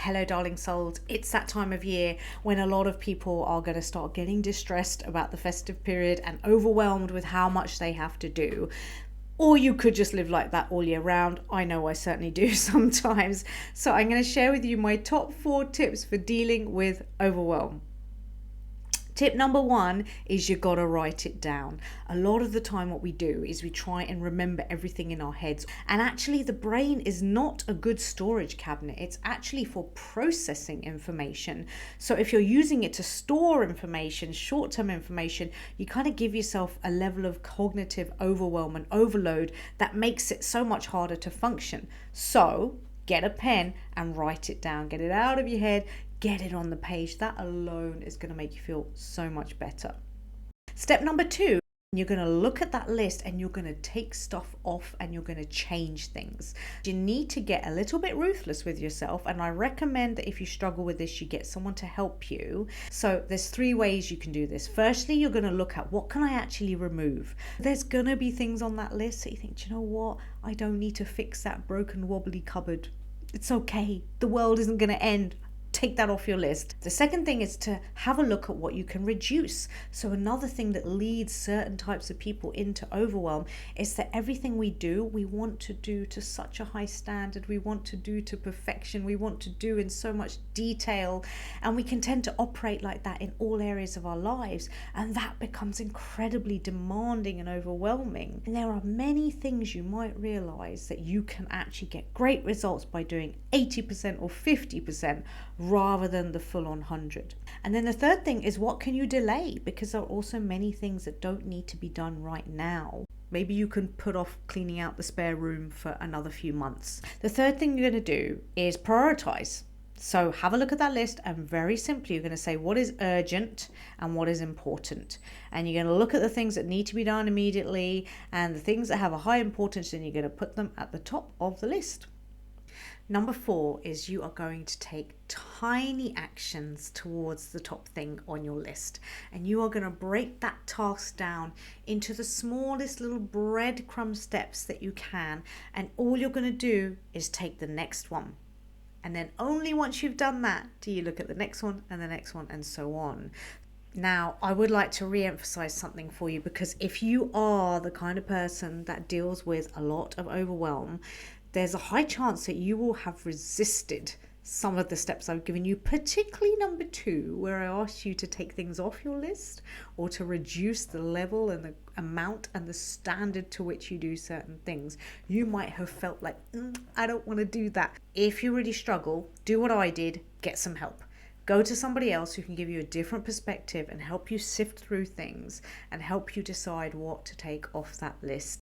Hello, darling souls. It's that time of year when a lot of people are going to start getting distressed about the festive period and overwhelmed with how much they have to do. Or you could just live like that all year round. I know I certainly do sometimes. So I'm going to share with you my top 4 tips for dealing with overwhelm. Tip number 1 is you gotta write it down. A lot of the time, what we do is we try and remember everything in our heads. And actually, the brain is not a good storage cabinet, it's actually for processing information. So, if you're using it to store information, short term information, you kind of give yourself a level of cognitive overwhelm and overload that makes it so much harder to function. So, get a pen and write it down, get it out of your head. Get it on the page. That alone is going to make you feel so much better. Step number 2, you're going to look at that list and you're going to take stuff off and you're going to change things. You need to get a little bit ruthless with yourself, and I recommend that if you struggle with this, you get someone to help you. So there's 3 ways you can do this. Firstly, you're going to look at what can I actually remove. There's going to be things on that list that you think, do you know what? I don't need to fix that broken wobbly cupboard. It's okay. The world isn't going to end. Take that off your list. The second thing is to have a look at what you can reduce. So another thing that leads certain types of people into overwhelm is that everything we do, we want to do to such a high standard. We want to do to perfection. We want to do in so much detail. And we can tend to operate like that in all areas of our lives. And that becomes incredibly demanding and overwhelming. And there are many things you might realize that you can actually get great results by doing 80% or 50% rather than the full-on 100. And then the third thing is, what can you delay? Because there are also many things that don't need to be done right now. Maybe you can put off cleaning out the spare room for another few months. The third thing you're going to do is prioritize. So have a look at that list, and very simply you're going to say what is urgent and what is important. And you're going to look at the things that need to be done immediately, and the things that have a high importance, and you're going to put them at the top of the list. Number 4 is you are going to take tiny actions towards the top thing on your list. And you are going to break that task down into the smallest little breadcrumb steps that you can. And all you're going to do is take the next one. And then only once you've done that do you look at the next one and the next one and so on. Now, I would like to re-emphasize something for you, because if you are the kind of person that deals with a lot of overwhelm, there's a high chance that you will have resisted some of the steps I've given you, particularly number 2, where I asked you to take things off your list or to reduce the level and the amount and the standard to which you do certain things. You might have felt like, I don't want to do that. If you really struggle, do what I did, get some help. Go to somebody else who can give you a different perspective and help you sift through things and help you decide what to take off that list.